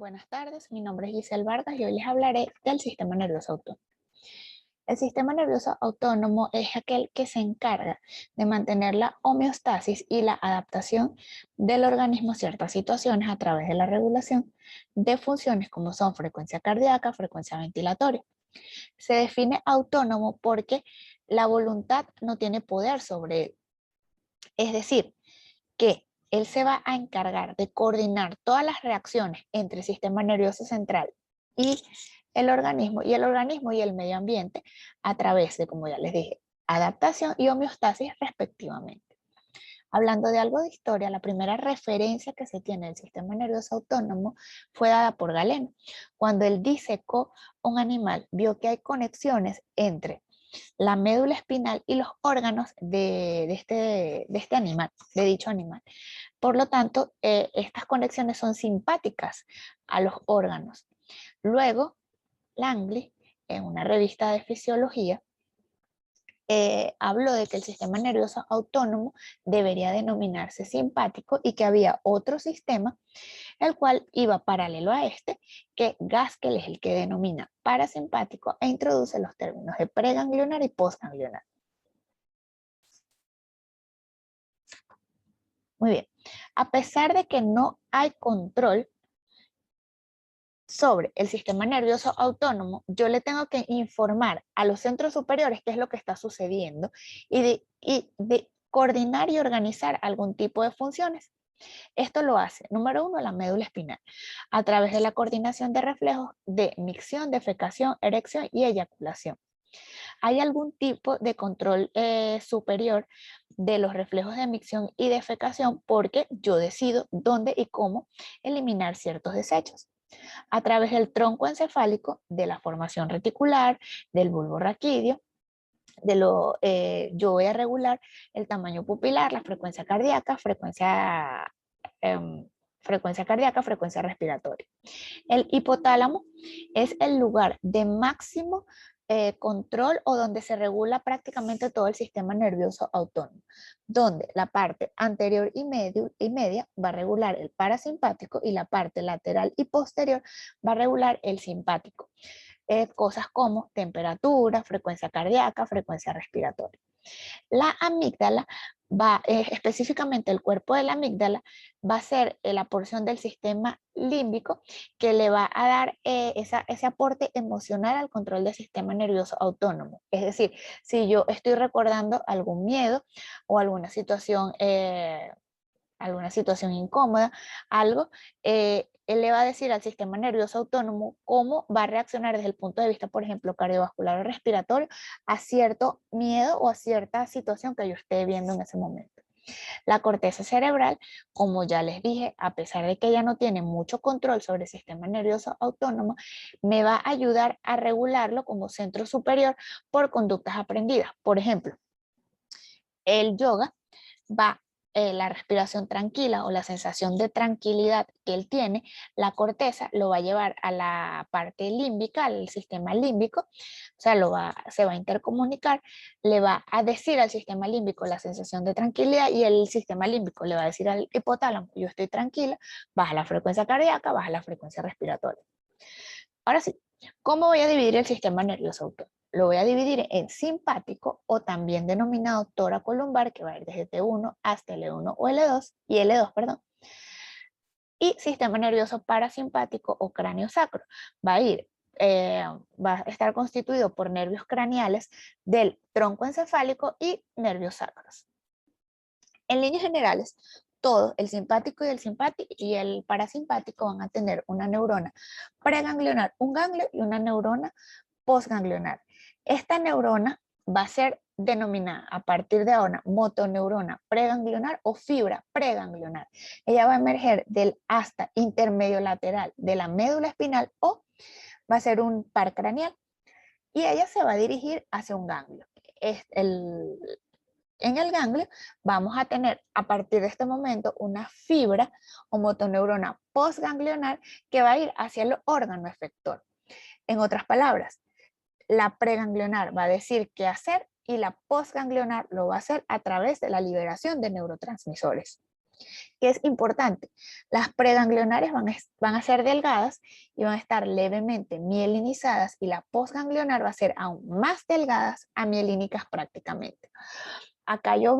Buenas tardes, mi nombre es Giselle Vargas y hoy les hablaré del sistema nervioso autónomo. El sistema nervioso autónomo es aquel que se encarga de mantener la homeostasis y la adaptación del organismo a ciertas situaciones a través de la regulación de funciones como son frecuencia cardíaca, frecuencia ventilatoria. Se define autónomo porque la voluntad no tiene poder sobre él. Es decir, que él se va a encargar de coordinar todas las reacciones entre el sistema nervioso central y el organismo y el medio ambiente a través de, como ya les dije, adaptación y homeostasis respectivamente. Hablando de algo de historia, la primera referencia que se tiene del sistema nervioso autónomo fue dada por Galeno. Cuando él disecó un animal, vio que hay conexiones entre la médula espinal y los órganos de este animal, de dicho animal. Por lo tanto, estas conexiones son simpáticas a los órganos. Luego, Langley, en una revista de fisiología, habló de que el sistema nervioso autónomo debería denominarse simpático y que había otro sistema, el cual iba paralelo a este, que Gaskell es el que denomina parasimpático e introduce los términos de preganglionar y postganglionar. Muy bien. A pesar de que no hay control sobre el sistema nervioso autónomo, yo le tengo que informar a los centros superiores qué es lo que está sucediendo y de coordinar y organizar algún tipo de funciones. Esto lo hace, número uno, la médula espinal, a través de la coordinación de reflejos de micción, defecación, erección y eyaculación. ¿Hay algún tipo de control superior de los reflejos de micción y defecación? Porque yo decido dónde y cómo eliminar ciertos desechos. A través del tronco encefálico, de la formación reticular, del bulbo raquídeo, yo voy a regular el tamaño pupilar, la frecuencia cardíaca, frecuencia cardíaca, frecuencia respiratoria. El hipotálamo es el lugar de máximo control o donde se regula prácticamente todo el sistema nervioso autónomo, donde la parte anterior y media va a regular el parasimpático y la parte lateral y posterior va a regular el simpático. Cosas como temperatura, frecuencia cardíaca, frecuencia respiratoria. La amígdala específicamente el cuerpo de la amígdala, va a ser la porción del sistema límbico que le va a dar ese aporte emocional al control del sistema nervioso autónomo. Es decir, si yo estoy recordando algún miedo o alguna situación incómoda, algo, él le va a decir al sistema nervioso autónomo cómo va a reaccionar desde el punto de vista, por ejemplo, cardiovascular o respiratorio, a cierto miedo o a cierta situación que yo esté viendo en ese momento. La corteza cerebral, como ya les dije, a pesar de que ella no tiene mucho control sobre el sistema nervioso autónomo, me va a ayudar a regularlo como centro superior por conductas aprendidas. Por ejemplo, el yoga va la respiración tranquila o la sensación de tranquilidad que él tiene, la corteza lo va a llevar a la parte límbica, al sistema límbico, o sea, se va a intercomunicar, le va a decir al sistema límbico la sensación de tranquilidad y el sistema límbico le va a decir al hipotálamo, yo estoy tranquila, baja la frecuencia cardíaca, baja la frecuencia respiratoria. Ahora sí, ¿cómo voy a dividir el sistema nervioso autónomo? Lo voy a dividir en simpático o también denominado toracolumbar, que va a ir desde T1 hasta L1 o L2 y L2, perdón. Y sistema nervioso parasimpático o cráneo sacro. Va a ir, va a estar constituido por nervios craneales del tronco encefálico y nervios sacros. En líneas generales, todo, el simpático y el parasimpático van a tener una neurona preganglionar, un ganglio y una neurona postganglionar. Esta neurona va a ser denominada a partir de ahora motoneurona preganglionar o fibra preganglionar. Ella va a emerger del asta intermedio lateral de la médula espinal o va a ser un par craneal y ella se va a dirigir hacia un ganglio. En el ganglio vamos a tener a partir de este momento una fibra o motoneurona postganglionar que va a ir hacia el órgano efector. En otras palabras, la preganglionar va a decir qué hacer y la postganglionar lo va a hacer a través de la liberación de neurotransmisores. que es importante. Las preganglionares van a ser delgadas y van a estar levemente mielinizadas, y la postganglionar va a ser aún más delgadas a mielínicas prácticamente. Acá yo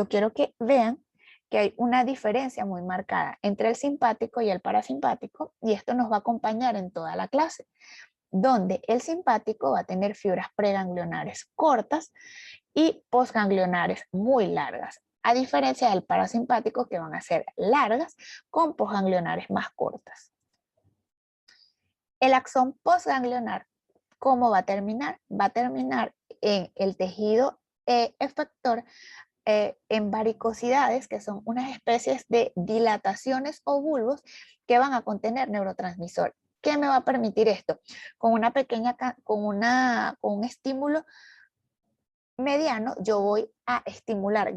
quiero que vean que hay una diferencia muy marcada entre el simpático y el parasimpático, y esto nos va a acompañar en toda la clase, donde el simpático va a tener fibras preganglionares cortas y postganglionares muy largas, a diferencia del parasimpático, que van a ser largas con postganglionares más cortas. El axón postganglionar, ¿cómo va a terminar? Va a terminar en el tejido efector, en varicosidades, que son unas especies de dilataciones o bulbos que van a contener neurotransmisor. ¿Qué me va a permitir esto? Con una pequeña, con un estímulo mediano, yo voy a estimular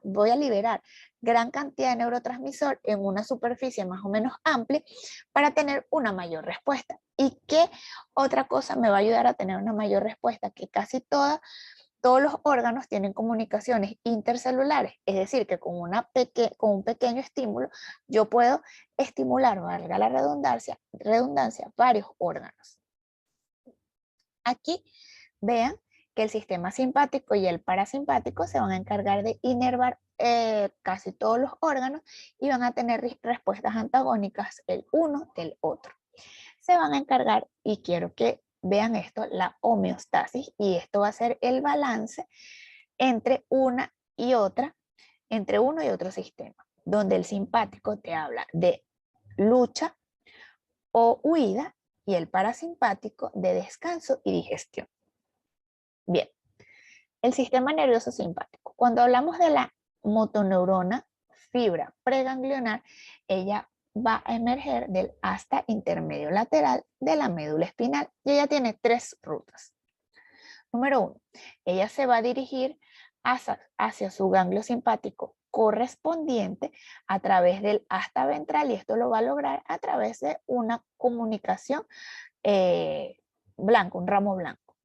voy a liberar gran cantidad de neurotransmisor en una superficie más o menos amplia para tener una mayor respuesta. ¿Y qué otra cosa me va a ayudar a tener una mayor respuesta? Que casi todos los órganos tienen comunicaciones intercelulares, es decir, que con un pequeño estímulo yo puedo estimular, valga la redundancia, varios órganos. Aquí vean que el sistema simpático y el parasimpático se van a encargar de inervar casi todos los órganos y van a tener respuestas antagónicas el uno del otro. Se van a encargar, y quiero que vean esto, la homeostasis, y esto va a ser el balance entre una y otra, entre uno y otro sistema, donde el simpático te habla de lucha o huida y el parasimpático de descanso y digestión. Bien, el sistema nervioso simpático. Cuando hablamos de la motoneurona, fibra preganglionar, ella va a emerger del asta intermedio lateral de la médula espinal, y ella tiene tres rutas. Número 1, ella se va a dirigir hacia su ganglio simpático correspondiente a través del asta ventral, y esto lo va a lograr a través de una comunicación blanco, un ramo blanco.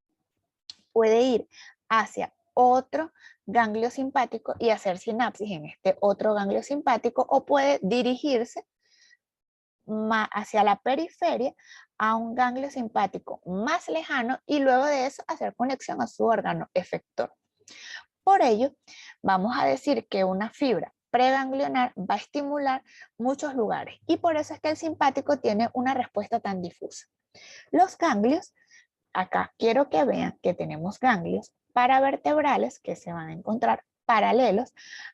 Puede ir hacia otro ganglio simpático y hacer sinapsis en este otro ganglio simpático, o puede dirigirse hacia la periferia a un ganglio simpático más lejano y luego de eso hacer conexión a su órgano efector. Por ello, vamos a decir que una fibra preganglionar va a estimular muchos lugares, y por eso es que el simpático tiene una respuesta tan difusa. Los ganglios, acá quiero que vean que tenemos ganglios paravertebrales que se van a encontrar paralelos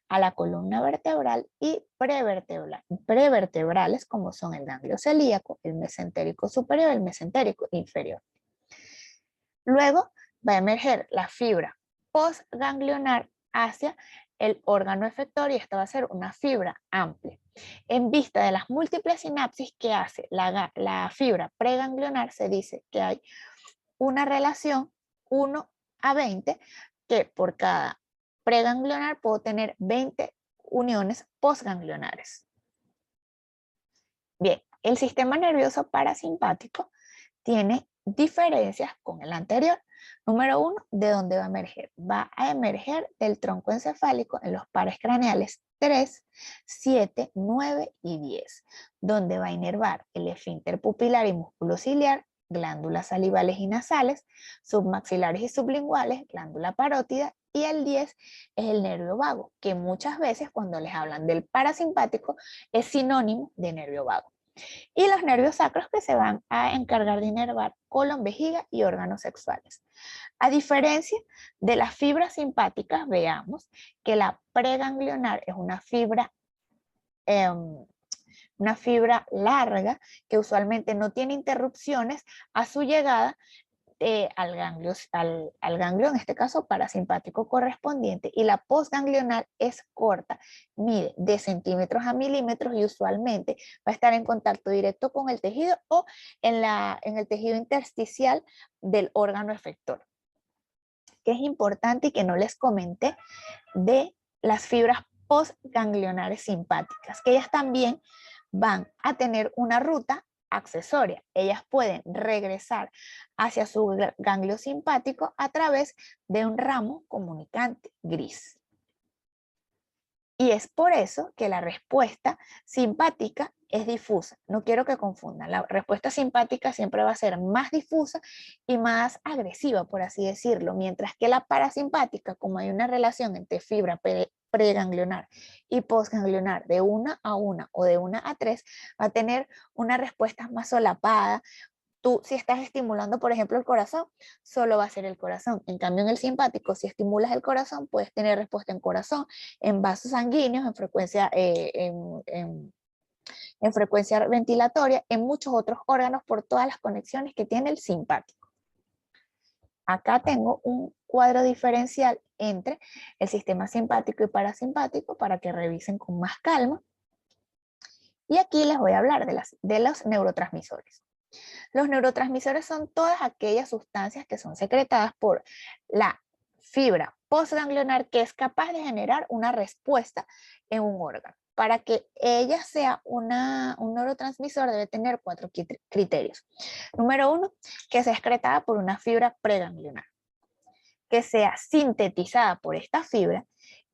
a la columna vertebral y prevertebrales, como son el ganglio celíaco, el mesentérico superior y el mesentérico inferior. Luego va a emerger la fibra postganglionar hacia el órgano efector, y esta va a ser una fibra amplia. En vista de las múltiples sinapsis que hace la fibra preganglionar, se dice que hay una relación 1:20, que por cada preganglionar puedo tener 20 uniones postganglionares. Bien, el sistema nervioso parasimpático tiene diferencias con el anterior. Número 1, ¿de dónde va a emerger? Va a emerger del tronco encefálico en los pares craneales 3, 7, 9 y 10, donde va a inervar el esfínter pupilar y músculo ciliar, glándulas salivales y nasales, submaxilares y sublinguales, glándula parótida, y el 10 es el nervio vago, que muchas veces cuando les hablan del parasimpático es sinónimo de nervio vago. Y los nervios sacros, que se van a encargar de inervar colon, vejiga y órganos sexuales. A diferencia de las fibras simpáticas, veamos que la preganglionar es una fibra larga que usualmente no tiene interrupciones a su llegada al ganglio, en este caso parasimpático correspondiente, y la postganglional es corta, mide de centímetros a milímetros, y usualmente va a estar en contacto directo con el tejido o en el tejido intersticial del órgano efector. Que es importante y que no les comenté de las fibras postganglionares simpáticas, que ellas también van a tener una ruta accesoria. Ellas pueden regresar hacia su ganglio simpático a través de un ramo comunicante gris. Y es por eso que la respuesta simpática es difusa. No quiero que confundan. La respuesta simpática siempre va a ser más difusa y más agresiva, por así decirlo, mientras que la parasimpática, como hay una relación entre fibra preganglionar y postganglionar de 1 a 1 o de 1 a 3, va a tener una respuesta más solapada. Tú, si estás estimulando, por ejemplo, el corazón, solo va a ser el corazón. En cambio, en el simpático, si estimulas el corazón, puedes tener respuesta en corazón, en vasos sanguíneos, en frecuencia ventilatoria, en muchos otros órganos por todas las conexiones que tiene el simpático. Acá tengo un cuadro diferencial entre el sistema simpático y parasimpático para que revisen con más calma. Y aquí les voy a hablar de los neurotransmisores. Los neurotransmisores son todas aquellas sustancias que son secretadas por la fibra postganglionar que es capaz de generar una respuesta en un órgano. Para que ella sea un neurotransmisor debe tener 4 criterios. Número 1, que sea excretada por una fibra preganglionar, que sea sintetizada por esta fibra,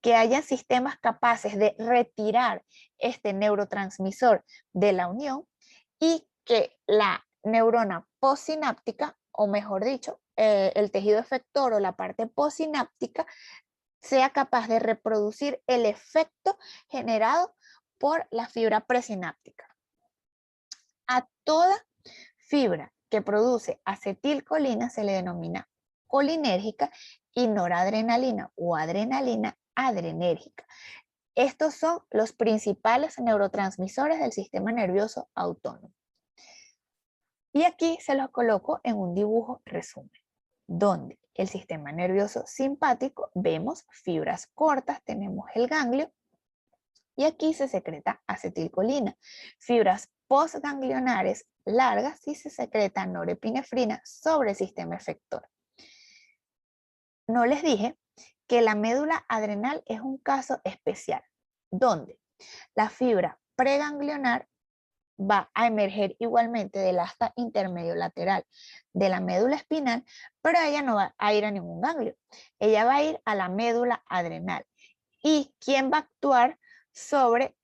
que haya sistemas capaces de retirar este neurotransmisor de la unión y que la neurona postsináptica, o mejor dicho, el tejido efector o la parte postsináptica, sea capaz de reproducir el efecto generado por la fibra presináptica. A toda fibra que produce acetilcolina se le denomina colinérgica y noradrenalina o adrenalina adrenérgica. Estos son los principales neurotransmisores del sistema nervioso autónomo. Y aquí se los coloco en un dibujo resumen, donde el sistema nervioso simpático vemos fibras cortas, tenemos el ganglio, y aquí se secreta acetilcolina. Fibras postganglionares largas y se secreta norepinefrina sobre el sistema efector. No les dije que la médula adrenal es un caso especial, donde la fibra preganglionar va a emerger igualmente del asta intermedio lateral de la médula espinal, pero ella no va a ir a ningún ganglio. Ella va a ir a la médula adrenal. ¿Y quién va a actuar sobre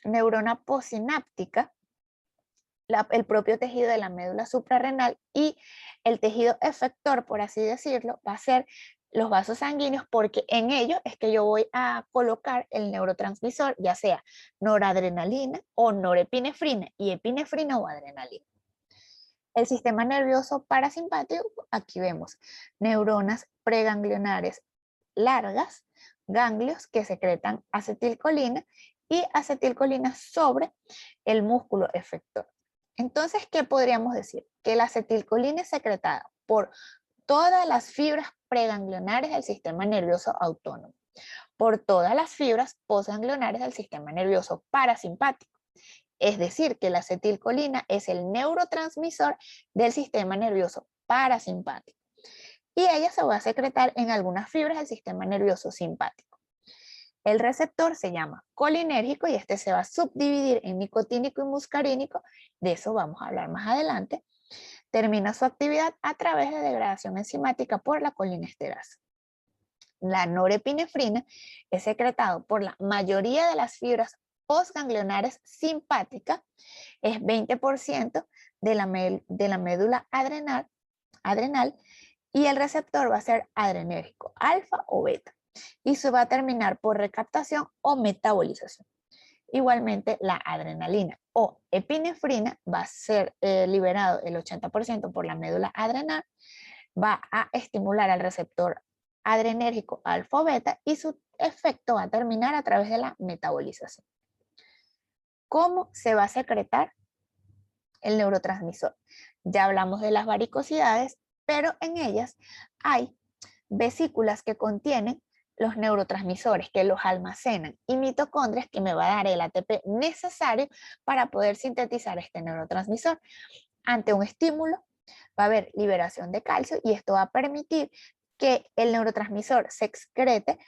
neurona postsináptica? El propio tejido de la médula suprarrenal, y el tejido efector, por así decirlo, va a ser los vasos sanguíneos, porque en ellos es que yo voy a colocar el neurotransmisor, ya sea noradrenalina o norepinefrina, y epinefrina o adrenalina. El sistema nervioso parasimpático, aquí vemos neuronas preganglionares largas, ganglios que secretan acetilcolina y acetilcolina sobre el músculo efector. Entonces, ¿qué podríamos decir? Que la acetilcolina es secretada por todas las fibras preganglionares del sistema nervioso autónomo, por todas las fibras postganglionares del sistema nervioso parasimpático. Es decir, que la acetilcolina es el neurotransmisor del sistema nervioso parasimpático. Y ella se va a secretar en algunas fibras del sistema nervioso simpático. El receptor se llama colinérgico y este se va a subdividir en nicotínico y muscarínico. De eso vamos a hablar más adelante. Termina su actividad a través de degradación enzimática por la colinesterasa. La norepinefrina es secretado por la mayoría de las fibras postganglionares simpáticas, es 20% de la médula adrenal, y el receptor va a ser adrenérgico, alfa o beta, y se va a terminar por recaptación o metabolización. Igualmente, la adrenalina o epinefrina va a ser liberado el 80% por la médula adrenal, va a estimular al receptor adrenérgico alfa o beta y su efecto va a terminar a través de la metabolización. ¿Cómo se va a secretar el neurotransmisor? Ya hablamos de las varicosidades, pero en ellas hay vesículas que contienen los neurotransmisores, que los almacenan, y mitocondrias que me va a dar el ATP necesario para poder sintetizar este neurotransmisor. Ante un estímulo va a haber liberación de calcio y esto va a permitir que el neurotransmisor se excrete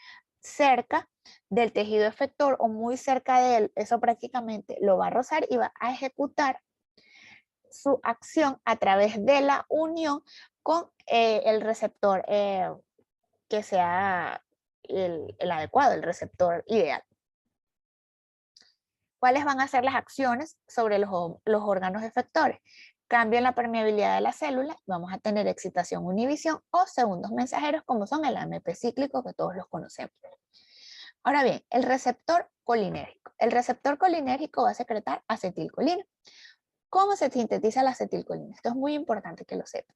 cerca del tejido efector o muy cerca de él. Eso prácticamente lo va a rozar y va a ejecutar su acción a través de la unión con el receptor que sea el adecuado, el receptor ideal. ¿Cuáles van a ser las acciones sobre los órganos efectores? Cambian la permeabilidad de la célula, vamos a tener excitación o inhibición o segundos mensajeros como son el AMP cíclico que todos los conocemos. Ahora bien, el receptor colinérgico. El receptor colinérgico va a secretar acetilcolina. ¿Cómo se sintetiza la acetilcolina? Esto es muy importante que lo sepan.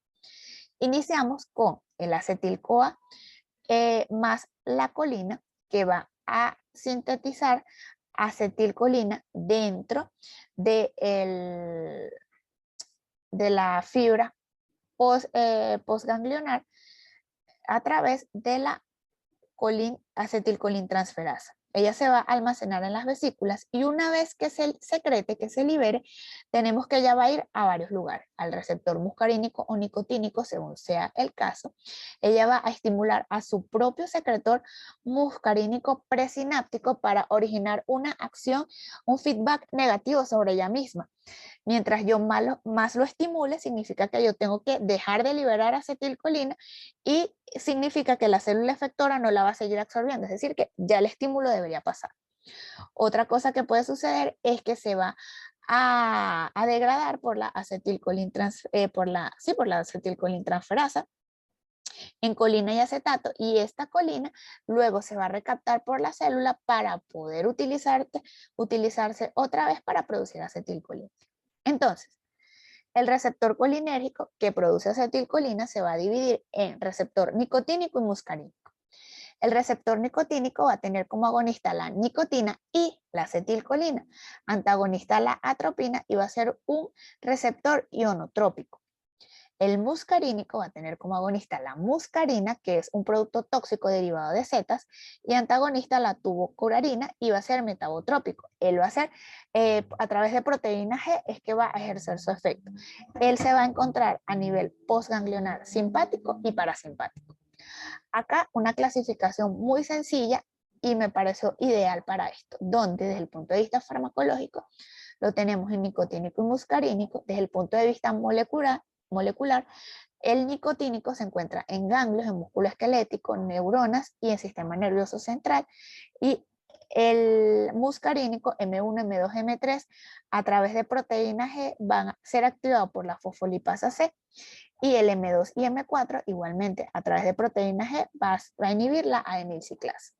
Iniciamos con el acetil-CoA más la colina que va a sintetizar acetilcolina dentro de, de la fibra postganglionar a través de la acetilcolintransferasa. Ella se va a almacenar en las vesículas y una vez que se secrete, que se libere, tenemos que ella va a ir a varios lugares, al receptor muscarínico o nicotínico, según sea el caso. Ella va a estimular a su propio secretor muscarínico presináptico para originar una acción, un feedback negativo sobre ella misma. Mientras yo más lo estimule, significa que yo tengo que dejar de liberar acetilcolina y significa que la célula efectora no la va a seguir absorbiendo, es decir, que ya el estímulo debería pasar. Otra cosa que puede suceder es que se va a degradar por la acetilcolintransferasa en colina y acetato, y esta colina luego se va a recaptar por la célula para poder utilizarse otra vez para producir acetilcolina. Entonces, el receptor colinérgico que produce acetilcolina se va a dividir en receptor nicotínico y muscarínico. El receptor nicotínico va a tener como agonista la nicotina y la acetilcolina, antagonista la atropina y va a ser un receptor ionotrópico. El muscarínico va a tener como agonista la muscarina, que es un producto tóxico derivado de setas, y antagonista la tubocurarina y va a ser metabotrópico. Él va a ser, a través de proteína G, es que va a ejercer su efecto. Él se va a encontrar a nivel postganglionar simpático y parasimpático. Acá una clasificación muy sencilla y me pareció ideal para esto, donde desde el punto de vista farmacológico lo tenemos en nicotínico y muscarínico, desde el punto de vista molecular, el nicotínico se encuentra en ganglios, en músculo esquelético, neuronas y en sistema nervioso central. Y el muscarínico M1, M2, M3 a través de proteína G van a ser activados por la fosfolipasa C. Y el M2 y M4 igualmente a través de proteína G va a inhibir la adenilciclasa.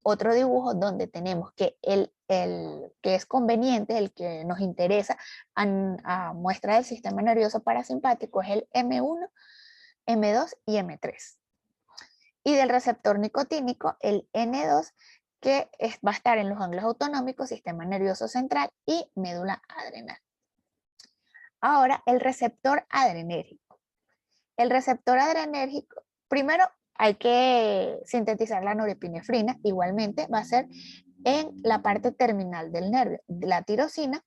Otro dibujo donde tenemos que el que es conveniente, el que nos interesa a muestra del sistema nervioso parasimpático es el M1, M2 y M3. Y del receptor nicotínico, el N2, que va a estar en los ganglios autonómicos, sistema nervioso central y médula adrenal. Ahora, el receptor adrenérgico. El receptor adrenérgico, primero hay que sintetizar la norepinefrina, igualmente va a ser en la parte terminal del nervio. La tirosina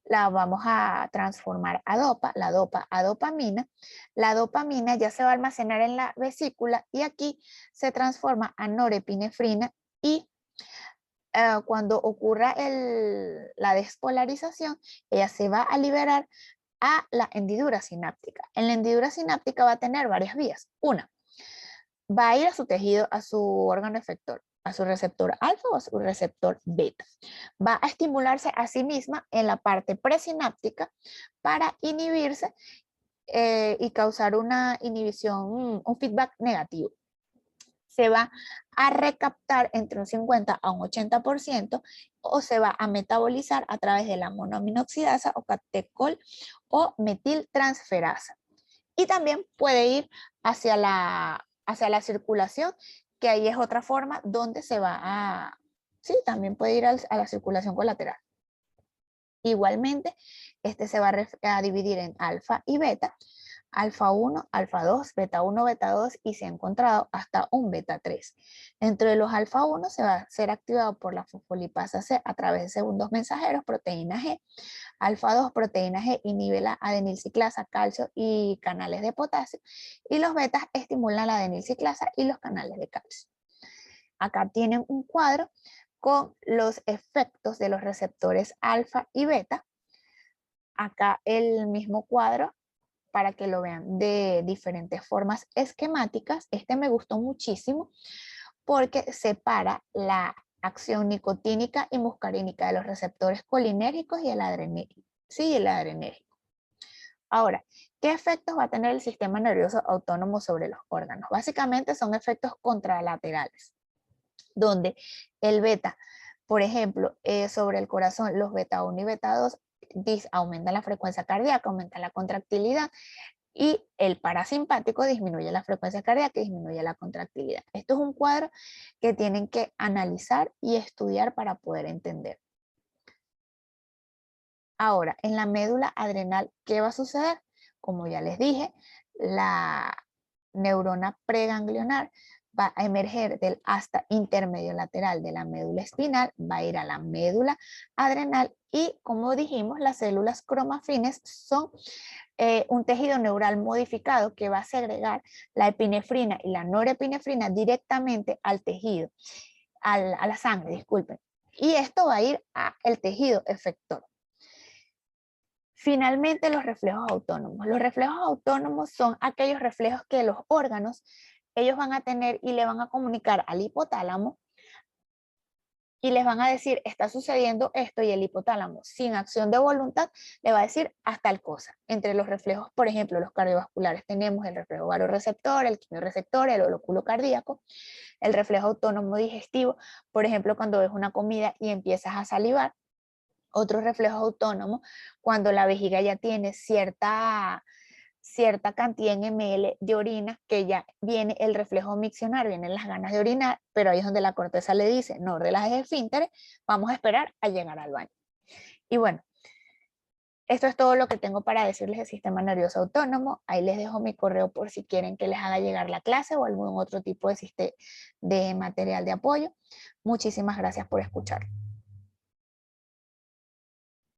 la vamos a transformar a dopa, la dopa a dopamina. La dopamina ya se va a almacenar en la vesícula y aquí se transforma a norepinefrina y cuando ocurra la despolarización, ella se va a liberar a la hendidura sináptica. En la hendidura sináptica va a tener varias vías. Una, va a ir a su tejido, a su órgano efector, a su receptor alfa o a su receptor beta. Va a estimularse a sí misma en la parte presináptica para inhibirse y causar una inhibición, un feedback negativo. Se va a recaptar entre un 50 a un 80% o se va a metabolizar a través de la monoaminoxidasa o catecol o metiltransferasa. Y también puede ir hacia la circulación, que ahí es otra forma donde se va a, sí, también puede ir a la circulación colateral. Igualmente, este se va a dividir en alfa y beta, alfa 1, alfa 2, beta 1, beta 2 y se ha encontrado hasta un beta 3. Dentro de los alfa 1 se va a ser activado por la fosfolipasa C a través de segundos mensajeros, proteína G. Alfa 2, proteína G, inhibe la adenilciclasa, calcio y canales de potasio. Y los betas estimulan la adenilciclasa y los canales de calcio. Acá tienen un cuadro con los efectos de los receptores alfa y beta. Acá el mismo cuadro para que lo vean de diferentes formas esquemáticas. Este me gustó muchísimo porque separa la acción nicotínica y muscarínica de los receptores colinérgicos y el adrenérgico. Sí, el adrenérgico. Ahora, ¿qué efectos va a tener el sistema nervioso autónomo sobre los órganos? Básicamente son efectos contralaterales, donde el beta, por ejemplo, sobre el corazón, los beta 1 y beta 2 aumentan la frecuencia cardíaca, aumentan la contractilidad, y el parasimpático disminuye la frecuencia cardíaca y disminuye la contractilidad. Esto es un cuadro que tienen que analizar y estudiar para poder entender. Ahora, en la médula adrenal, ¿qué va a suceder? Como ya les dije, la neurona preganglionar va a emerger del asta intermedio lateral de la médula espinal, va a ir a la médula adrenal y, como dijimos, las células cromafines son un tejido neural modificado que va a segregar la epinefrina y la norepinefrina directamente al tejido, a la sangre, disculpen. Y esto va a ir al tejido efector. Finalmente, los reflejos autónomos. Los reflejos autónomos son aquellos reflejos que los órganos, ellos van a tener y le van a comunicar al hipotálamo y les van a decir, está sucediendo esto, y el hipotálamo, sin acción de voluntad, le va a decir hasta tal cosa. Entre los reflejos, por ejemplo, los cardiovasculares tenemos el reflejo vasoreceptor, el quimiorreceptor, el olóculo cardíaco, el reflejo autónomo digestivo, por ejemplo, cuando ves una comida y empiezas a salivar. Otro reflejo autónomo, cuando la vejiga ya tiene cierta cantidad en ml de orina, que ya viene el reflejo miccionar, vienen las ganas de orinar, pero ahí es donde la corteza le dice, no relajes el esfínter, vamos a esperar a llegar al baño. Y bueno, esto es todo lo que tengo para decirles del sistema nervioso autónomo. Ahí les dejo mi correo por si quieren que les haga llegar la clase o algún otro tipo de material de apoyo. Muchísimas gracias por escuchar.